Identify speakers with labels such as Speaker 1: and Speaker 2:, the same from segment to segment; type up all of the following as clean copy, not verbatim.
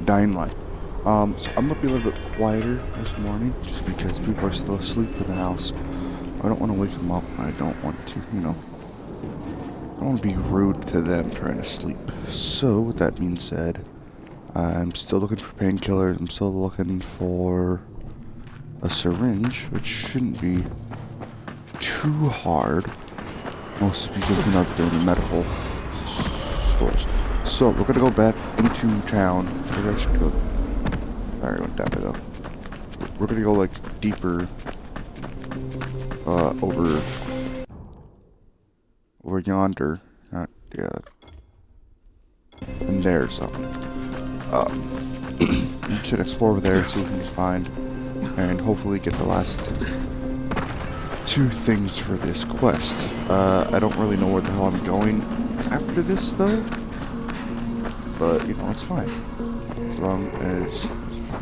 Speaker 1: Dying Light. So I'm gonna be a little bit quieter this morning, just because people are still asleep in the house. I don't want to wake them up. I don't want to, I don't want to be rude to them trying to sleep. So, with that being said, I'm still looking for painkillers. I'm still looking for a syringe, which shouldn't be too hard. Mostly because we're not doing medical stores. So, we're gonna go back into town. We're actually go. I already went that way though. We're gonna go like deeper, over yonder. Not yeah. And there, so we should explore over there, see what we can find, and hopefully get the last 2 things for this quest. I don't really know where the hell I'm going after this though, but it's fine as long as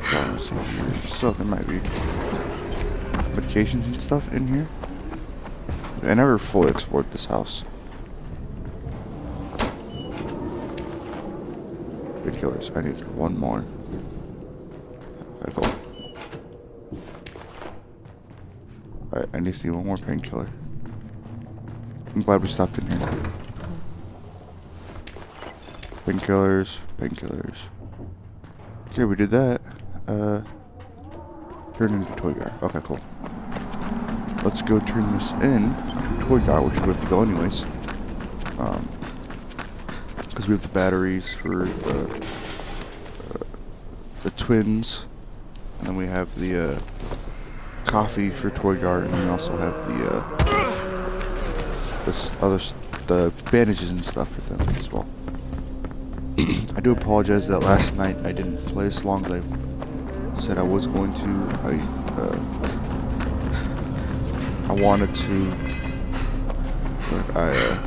Speaker 1: here. So there might be medications and stuff in here. I never fully explored this house. Painkillers. I need 1 more. Okay, cool. Alright, I need to see 1 more painkiller. I'm glad we stopped in here. Painkillers, painkillers. Okay, we did that. Turn into Toy Guy. Okay, cool. Let's go turn this in to Toy Guy, which we have to go anyways. Because we have the batteries for the twins, and then we have the coffee for Toy Guard, and we also have the bandages and stuff for them as well. I do apologize that last night I didn't play as long as I said I was going to. I wanted to, but I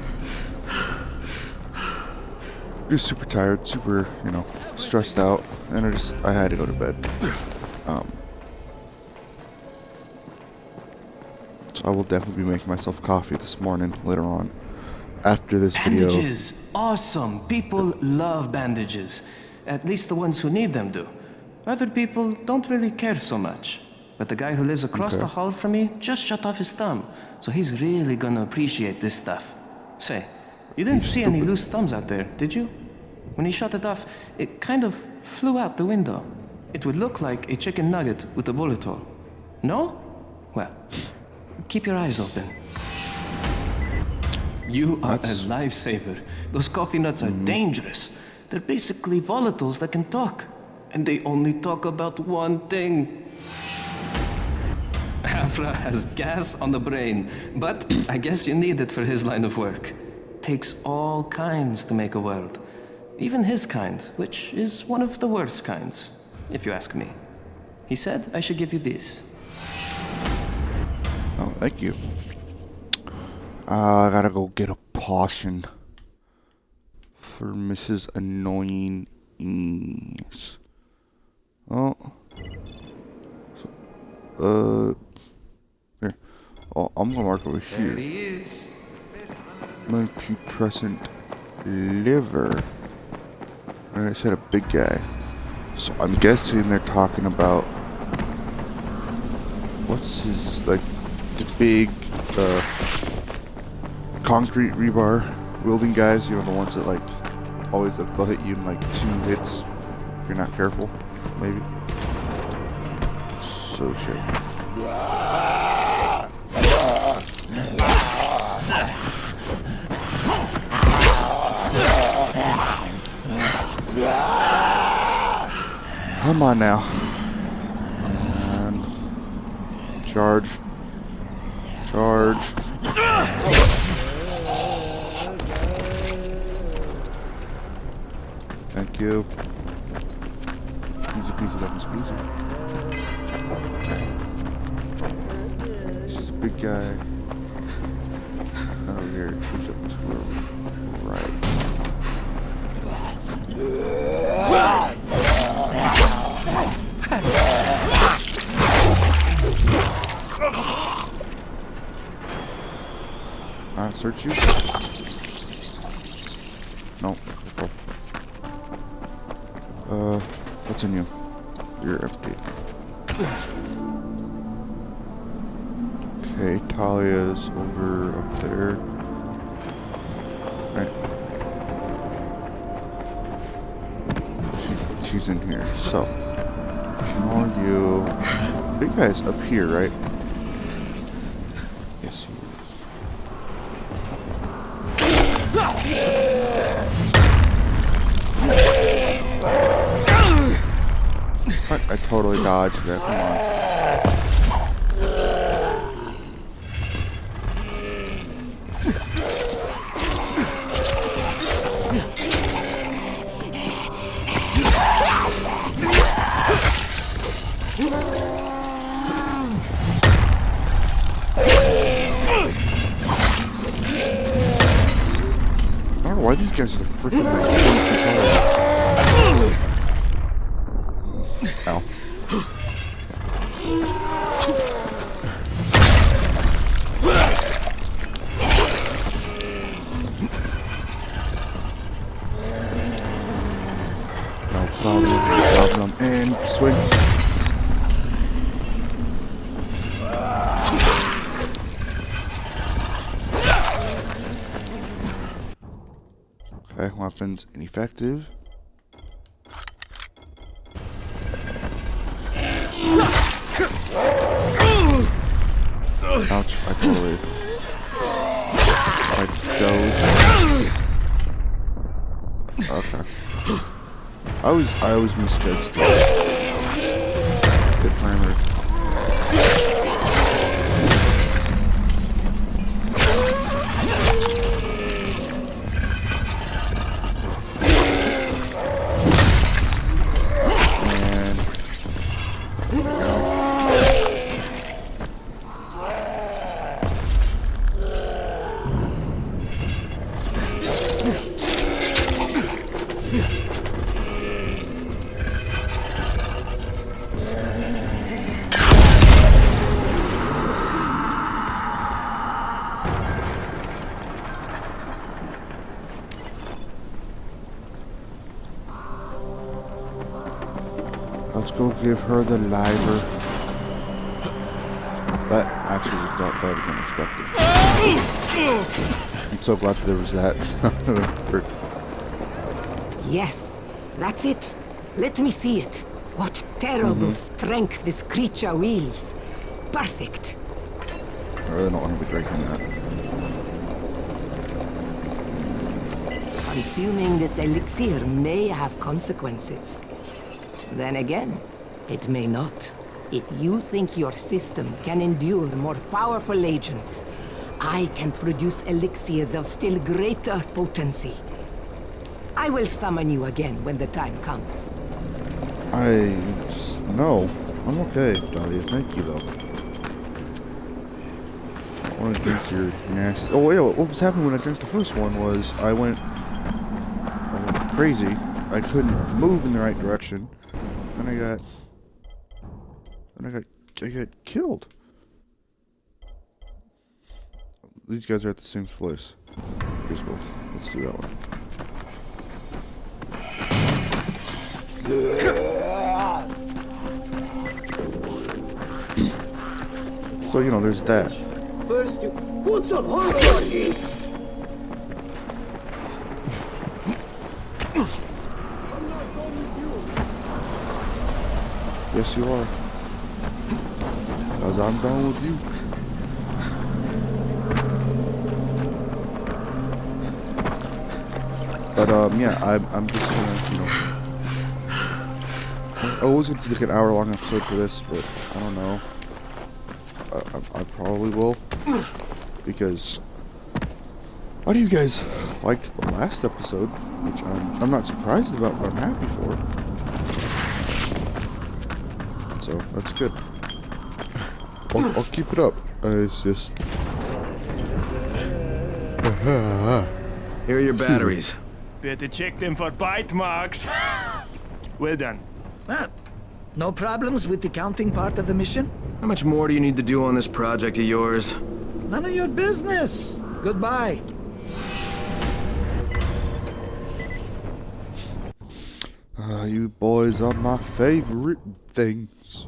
Speaker 1: was super tired, super, stressed out, and I had to go to bed. So I will definitely be making myself coffee this morning later on after this video.
Speaker 2: Bandages, awesome. People love bandages. At least the ones who need them do. Other people don't really care so much. But the guy who lives across the hall from me just shut off his thumb. So he's really gonna appreciate this stuff. Say, you didn't see any loose thumbs out there, did you? When he shut it off, it kind of flew out the window. It would look like a chicken nugget with a bullet hole. No? Well, keep your eyes open. You are a lifesaver. Those coffee nuts are dangerous. They're basically volatiles that can talk. And they only talk about one thing. Afra has gas on the brain, but I guess you need it for his line of work. Takes all kinds to make a world. Even his kind, which is one of the worst kinds, if you ask me. He said I should give you this.
Speaker 1: Oh, thank you. I gotta go get a potion for Mrs. Annoying. Oh. Here. Oh, I'm gonna mark over here.
Speaker 3: There he is.
Speaker 1: My putrescent liver. And I said a big guy. So I'm guessing they're talking about what's his the big concrete rebar wielding guys, the ones that always they'll hit you in 2 hits if you're not careful, maybe. So shit. Come on now. And charge. Charge. Thank you. Easy peasy lemon squeezy. This is a big guy. Over here. Push up to the right. Search you? No. What's in you? You're empty. Okay, Talia's over up there. Right. She's in here. So, all you. Big guy's up here, right? Yes, he is. I totally dodged that. Come on. I don't know why these guys are freaking like ow. No problem. And swing. Okay, weapons ineffective. Ouch, I totally... I dodged. Okay. I always misjudge that. Good timer. Let's go give her the liver. That actually was not better than expected. I'm so glad there was that.
Speaker 3: Yes, that's it. Let me see it. What terrible strength this creature wields. Perfect.
Speaker 1: I really don't want to be drinking that.
Speaker 3: Consuming this elixir may have consequences. Then again, it may not. If you think your system can endure more powerful agents, I can produce elixirs of still greater potency. I will summon you again when the time comes.
Speaker 1: No. I'm okay, Dahlia. Thank you, though. I don't want to drink your nasty... Oh, yeah, what was happening when I drank the first one was I went crazy. I couldn't move in the right direction. And I got killed. These guys are at the same place. Okay, cool. Let's do that one. So, you know, there's that.
Speaker 4: First, you put some heart on me.
Speaker 1: Yes, you are. Because I'm done with you. But, yeah, I'm just gonna, you know... I was going to do like an hour-long episode for this, but I don't know. I probably will. Because... a lot of you guys liked the last episode, which I'm not surprised about, but I'm happy for. So, that's good. I'll keep it up. It's just...
Speaker 5: Here are your batteries.
Speaker 6: Better check them for bite marks. Well done.
Speaker 4: Ah, no problems with the counting part of the mission?
Speaker 5: How much more do you need to do on this project of yours?
Speaker 4: None of your business. Goodbye.
Speaker 1: You boys are my favorite things.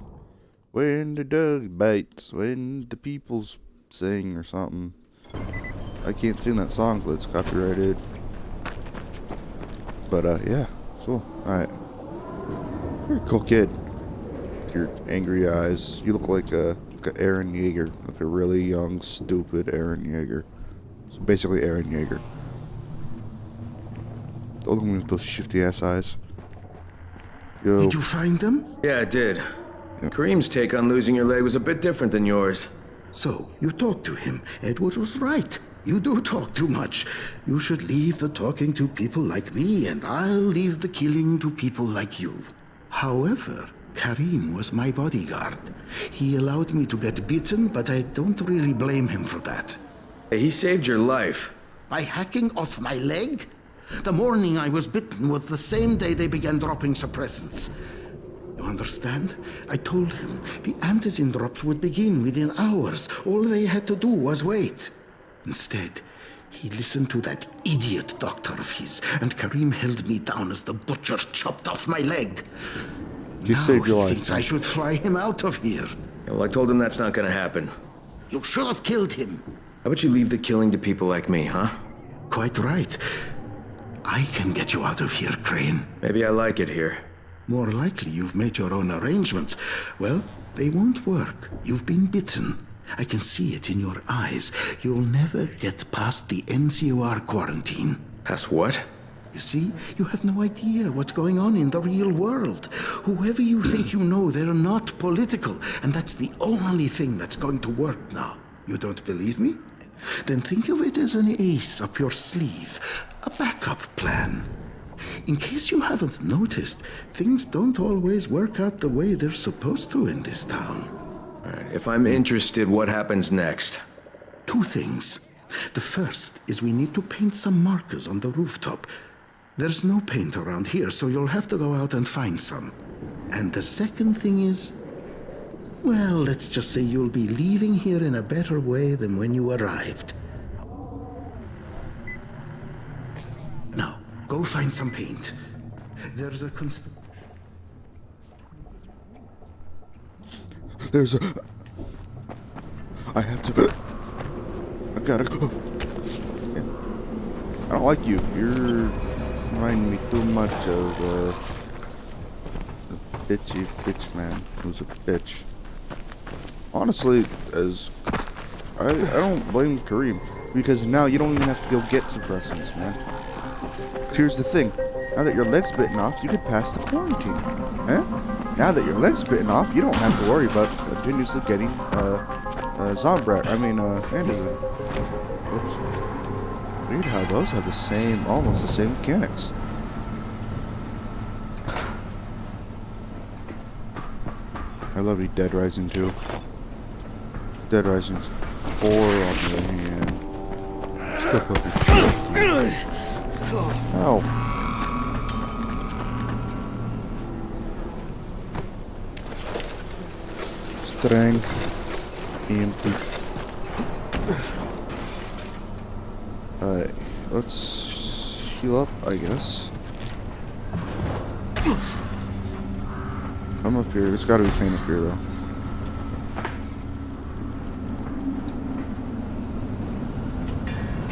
Speaker 1: When the dog bites, when the people sing or something. I can't sing that song, but it's copyrighted. But yeah, cool. Alright. You're a cool kid. With your angry eyes. You look like a Aaron Yeager. Like a really young, stupid Aaron Yeager. So basically Aaron Yeager. The only one with those shifty ass eyes. Yo.
Speaker 7: Did you find them?
Speaker 5: Yeah, I did. Kareem's take on losing your leg was a bit different than yours.
Speaker 7: So, you talked to him. Edward was right. You do talk too much. You should leave the talking to people like me, and I'll leave the killing to people like you. However, Kareem was my bodyguard. He allowed me to get bitten, but I don't really blame him for that.
Speaker 5: Hey, he saved your life.
Speaker 7: By hacking off my leg? The morning I was bitten was the same day they began dropping suppressants. You understand? I told him the antizin drops would begin within hours. All they had to do was wait. Instead, he listened to that idiot doctor of his, and Kareem held me down as the butcher chopped off my leg.
Speaker 1: You saved your
Speaker 7: He
Speaker 1: life.
Speaker 7: thinks I should fly him out of here.
Speaker 5: Yeah, well, I told him that's not gonna happen.
Speaker 7: You should have killed him.
Speaker 5: How about you leave the killing to people like me, huh?
Speaker 7: Quite right. I can get you out of here, Crane.
Speaker 5: Maybe I like it here.
Speaker 7: More likely you've made your own arrangements. Well, they won't work. You've been bitten. I can see it in your eyes. You'll never get past the NCOR quarantine.
Speaker 5: Past what?
Speaker 7: You see, you have no idea what's going on in the real world. Whoever you think you know, they're not political. And that's the only thing that's going to work now. You don't believe me? Then think of it as an ace up your sleeve. A backup plan. In case you haven't noticed, things don't always work out the way they're supposed to in this town.
Speaker 5: All right, if I'm interested, what happens next?
Speaker 7: Two things. The first is we need to paint some markers on the rooftop. There's no paint around here, so you'll have to go out and find some. And the second thing is, well, let's just say you'll be leaving here in a better way than when you arrived. Now, go find some paint. There's a
Speaker 1: There's a... I have to... I gotta go. I don't like you. You're reminding me too much of the bitchy bitch man who's a bitch. Honestly, as I don't blame Kareem, because now you don't even have to go get suppressants, man. Here's the thing. Now that your leg's bitten off, you could pass the quarantine. Now that your leg's bitten off, you don't have to worry about continuously getting Zombrat. Antizin. Oops. Weird how those have the same, almost the same mechanics. I love you, Dead Rising 2. Dead Rising 4 on the other hand. Step up your shit. Ow. Strength. EMP. Alright, let's heal up, I guess. I'm up here. There's gotta be pain up here, though.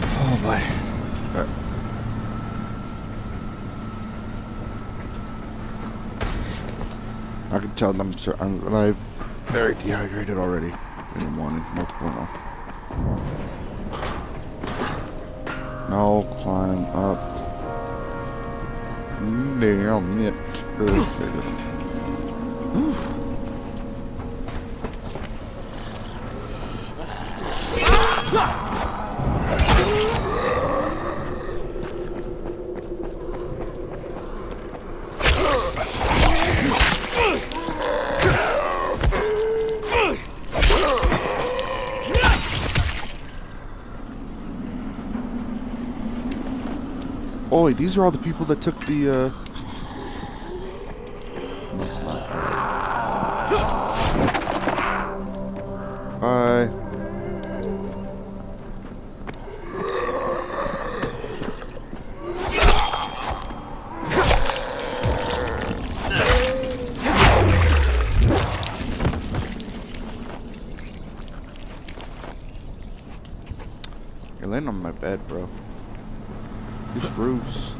Speaker 1: Oh boy. I can tell I'm very dehydrated already in the morning. Multiple now. Now climb up. Damn it. Oh, wait, these are all the people that took the, No, it's not. Bye. laying on my bed, bro. This roof's...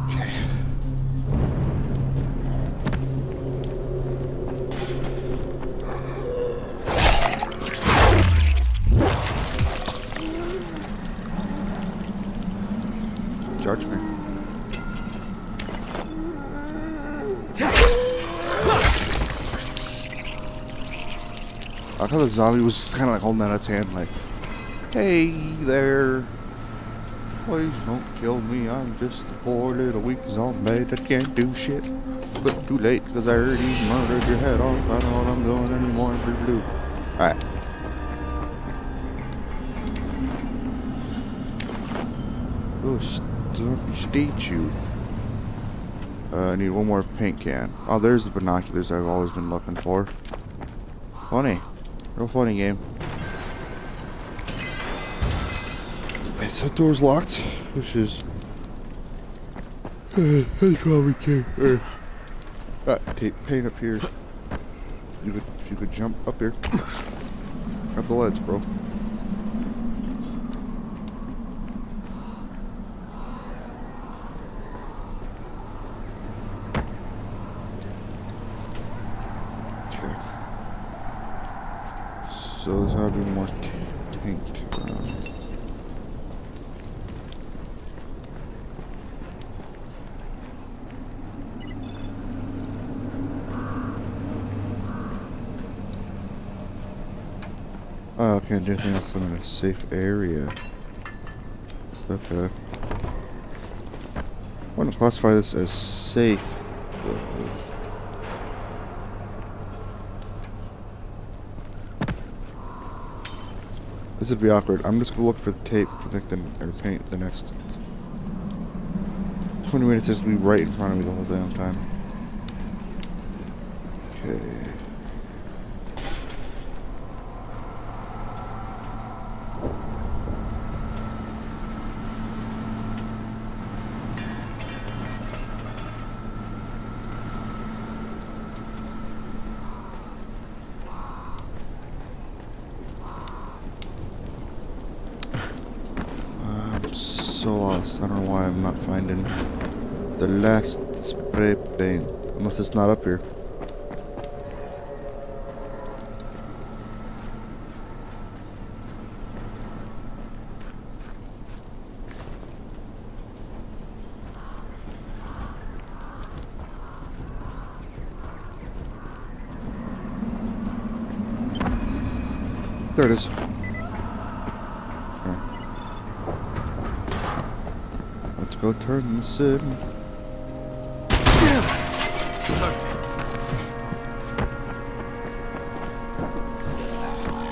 Speaker 1: Okay. Judge me. I thought the zombie was just kind of like holding out its hand, like, "Hey there, please don't kill me. I'm just a poor little weak zombie that can't do shit. But too late, because I already murdered your head off. I don't know what I'm doing anymore." Blue. Alright. Oh, zombie statue. I need one more paint can. Oh, there's the binoculars I've always been looking for. Funny. Real funny game. It's that door's locked, which is... that's probably tape. Tape paint up here. If you could jump up here. Grab the leads, bro. Okay. So there's gotta be more paint around. Oh, I can't do anything else in a safe area. Okay. I want to classify this as safe, though. This would be awkward. I'm just gonna look for the tape for like or paint the next 20 minutes. Just be right in front of me the whole damn time. Okay. So lost. I don't know why I'm not finding the last spray paint. Unless it's not up here. There it is. Let's go turn this in.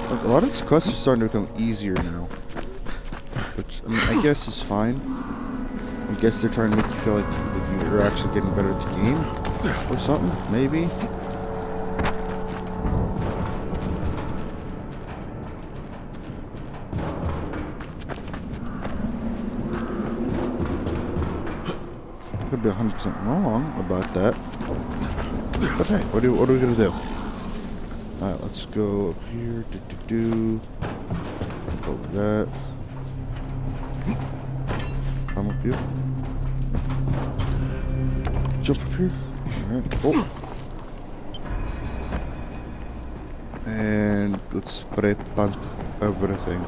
Speaker 1: Like, a lot of these quests are starting to become easier now. Which, I mean, I guess is fine. I guess they're trying to make you feel like you're actually getting better at the game. Or something, maybe. Could be 100% wrong about that. But hey, what are we gonna do? Alright, let's go up here. Over that. Come up here. Jump up here. Alright. Oh. And let's spray paint everything.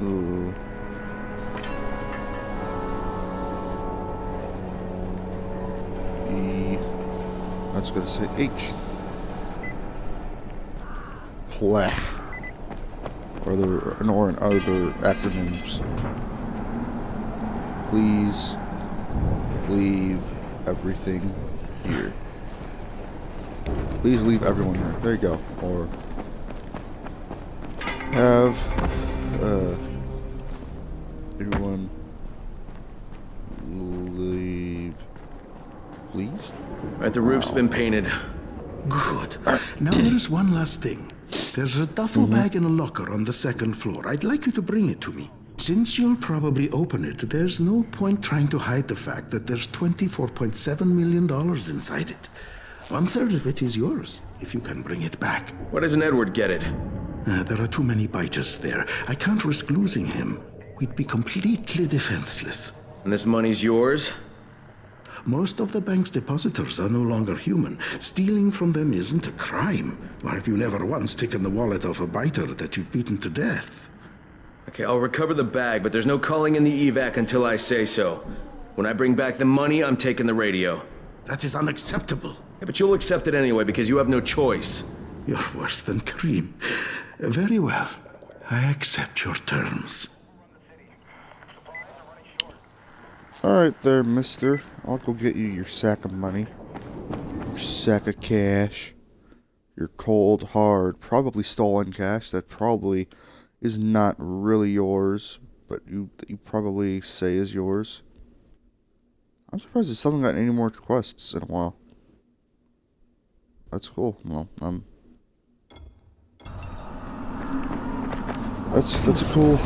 Speaker 1: Ooh. E. That's gonna say H. Pleh. Or in other acronyms. Please leave everything here. Please leave everyone here. There you go. Or have everyone leave, please.
Speaker 5: Right, the roof's been painted.
Speaker 7: Good. Now there is one last thing. There's a duffel bag in a locker on the second floor. I'd like you to bring it to me. Since you'll probably open it, there's no point trying to hide the fact that there's $24.7 million inside it. 1/3 of it is yours, if you can bring it back.
Speaker 5: Why doesn't Edward get it?
Speaker 7: There are too many biters there. I can't risk losing him. We'd be completely defenseless.
Speaker 5: And this money's yours?
Speaker 7: Most of the bank's depositors are no longer human. Stealing from them isn't a crime. Or have you never once taken the wallet of a biter that you've beaten to death?
Speaker 5: Okay, I'll recover the bag, but there's no calling in the evac until I say so. When I bring back the money, I'm taking the radio.
Speaker 7: That is unacceptable.
Speaker 5: Yeah, but you'll accept it anyway because you have no choice.
Speaker 7: You're worse than Kareem. Very well. I accept your terms.
Speaker 1: Alright there, mister. I'll go get you your sack of money. Your sack of cash. Your cold, hard, probably stolen cash that probably is not really yours, but you probably say is yours. I'm surprised I haven't gotten any more quests in a while. That's cool. Well, that's a cool,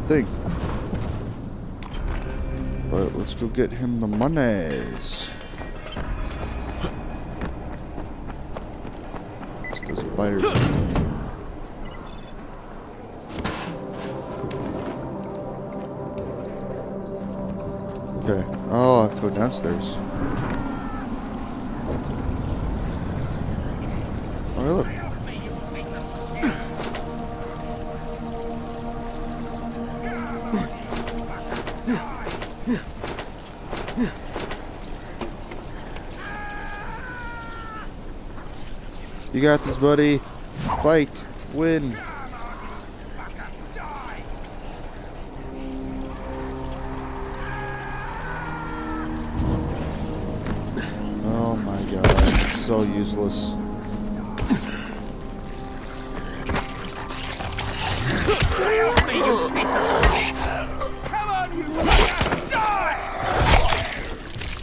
Speaker 1: thing. But let's go get him the monies. What's this biter? Okay. Oh, I have to go downstairs. Oh, look. You got this, buddy. Fight. Win. Oh my god. So useless.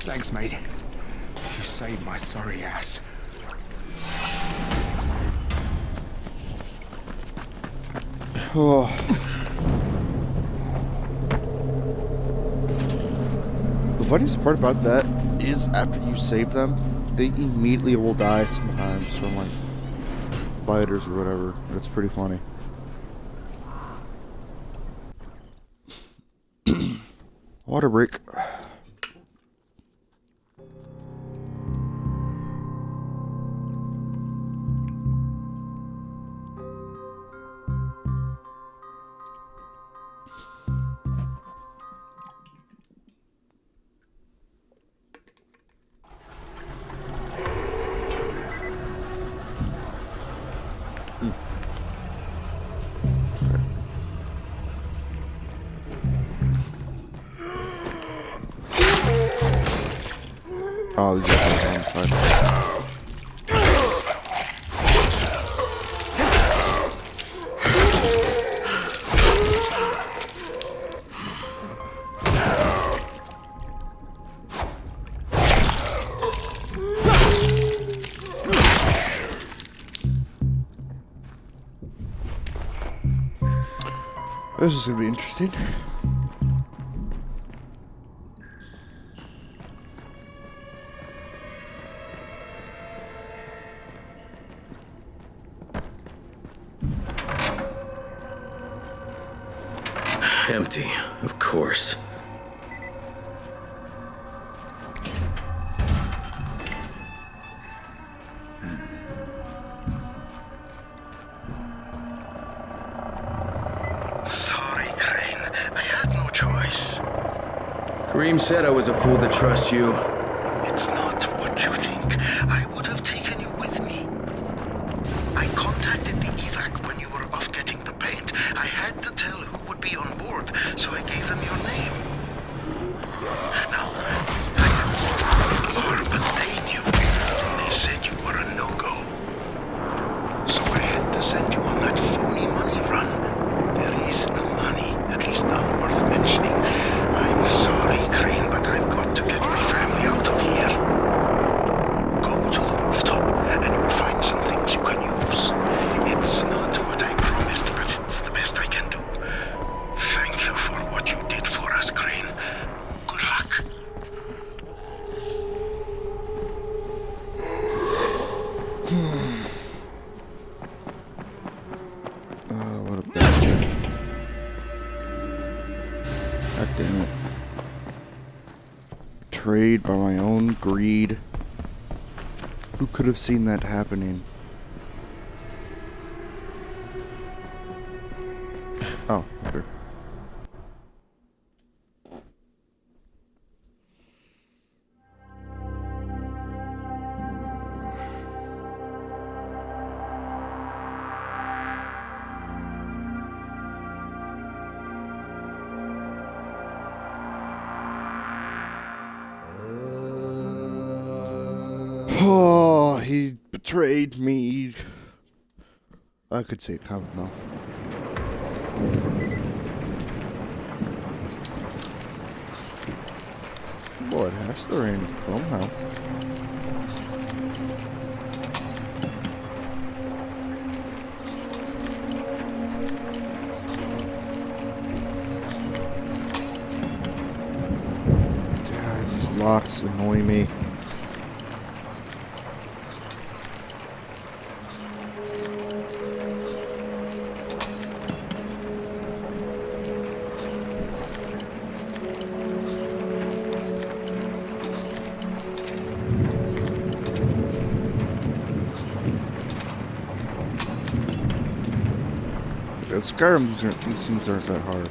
Speaker 8: Thanks, mate. You saved my sorry ass.
Speaker 1: Oh. The funniest part about that is after you save them, they immediately will die sometimes from like biters or whatever. That's pretty funny. Water break. Oh, these are fun. This is gonna be interesting.
Speaker 5: Empty, of course.
Speaker 7: Sorry, Crane. I had no choice.
Speaker 5: Kareem said I was a fool to trust you.
Speaker 7: It's not what you think. I would have taken you with me. I contacted the evac when you were off getting the paint. I had to tell who would be on board, so I gave them your name. Now, I know who you are, but they knew. They said you were a no-go. So I had to send you on that phony money run. There is no money, at least none worth mentioning. I'm sorry, Crane, but I've got to get my family out of here. Go to the rooftop, and you'll find some things you can use.
Speaker 8: us, Crane. Good luck.
Speaker 1: What a bastard. God damn it. Betrayed by my own greed. Who could have seen that happening? Oh, okay. Oh, he betrayed me. I could see it coming though. Well, it has to rain somehow. God, these locks annoy me. In Skyrim, these things aren't that hard.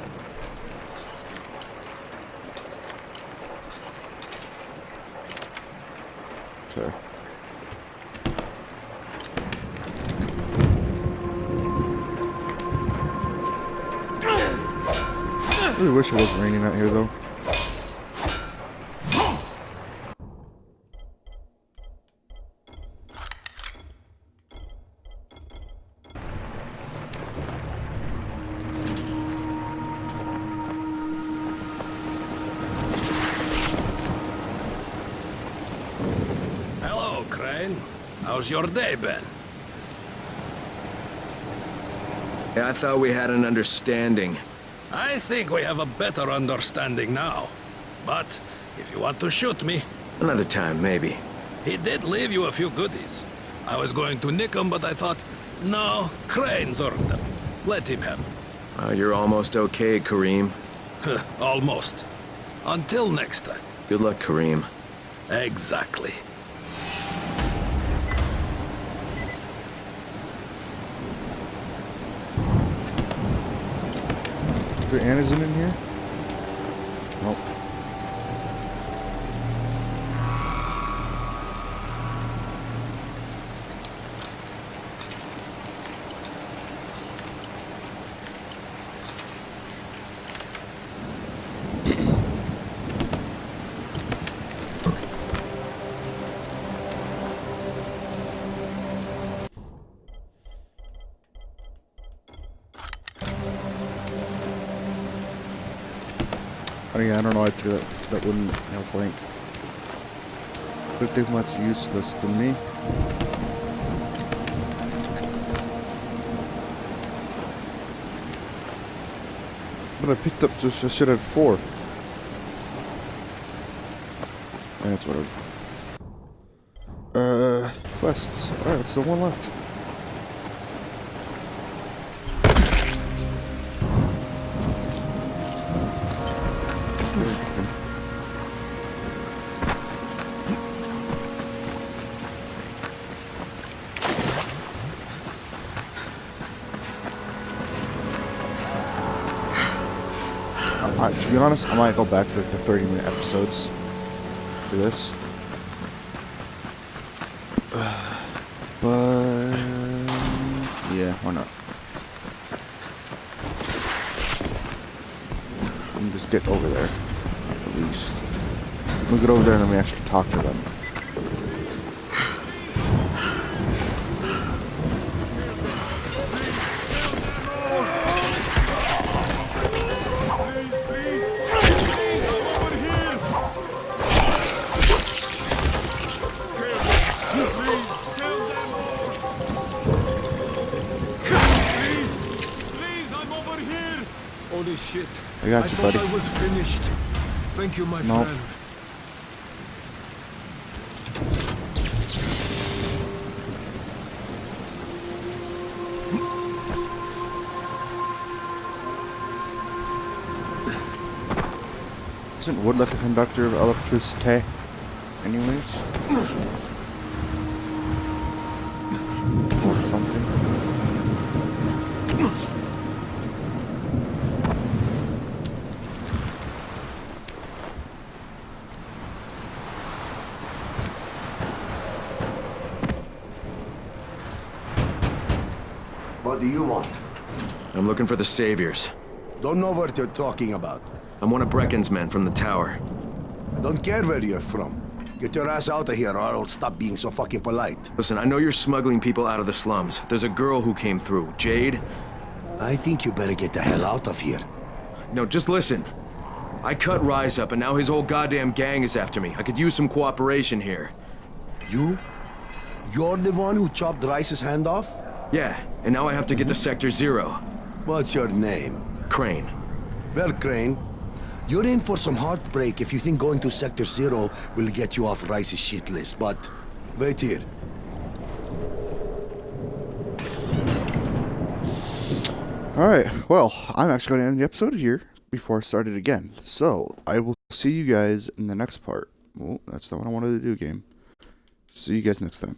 Speaker 1: Okay. I really wish it wasn't raining out here, though.
Speaker 9: Hello, Crane. How's your day been?
Speaker 5: Yeah, I thought we had an understanding.
Speaker 9: I think we have a better understanding now. But if you want to shoot me,
Speaker 5: Another time, maybe.
Speaker 9: he did leave you a few goodies. I was going to nick them, but I thought, no, Crane's earned them. Let him have them.
Speaker 5: You're almost okay, Kareem.
Speaker 9: Almost. Until next time.
Speaker 5: Good luck, Kareem.
Speaker 9: Exactly.
Speaker 1: The Ann isn't in here? Nope. Oh yeah, I don't know why that wouldn't help Link. Pretty much useless to me. But I picked up just I should have 4. And it's whatever. Quests. Alright, still one left. To be honest, I might go back to like the 30-minute episodes for this. But yeah, why not? Let me just get over there, at least. We'll get over there and then we actually talk to them.
Speaker 6: Holy shit.
Speaker 1: I got you, buddy.
Speaker 8: I was finished. Thank you, my
Speaker 1: Nope.
Speaker 8: friend.
Speaker 1: Isn't wood like a conductor of electricity? Anyways. Or something.
Speaker 10: What do you want?
Speaker 5: I'm looking for the Saviors.
Speaker 10: Don't know what you're talking about.
Speaker 5: I'm one of Brecken's men from the tower.
Speaker 10: I don't care where you're from. Get your ass out of here or I'll stop being so fucking polite.
Speaker 5: Listen, I know you're smuggling people out of the slums. There's a girl who came through, Jade.
Speaker 10: I think you better get the hell out of here.
Speaker 5: No, just listen. I cut Rise up and now his whole goddamn gang is after me. I could use some cooperation here.
Speaker 10: You? You're the one who chopped Rice's hand off?
Speaker 5: Yeah, and now I have to get to Sector Zero.
Speaker 10: What's your name?
Speaker 5: Crane.
Speaker 10: Well, Crane, you're in for some heartbreak if you think going to Sector Zero will get you off Rice's shit list, but wait here.
Speaker 1: Alright, well, I'm actually going to end the episode here before I start it again. So, I will see you guys in the next part. Well, that's not what I wanted to do, game. See you guys next time.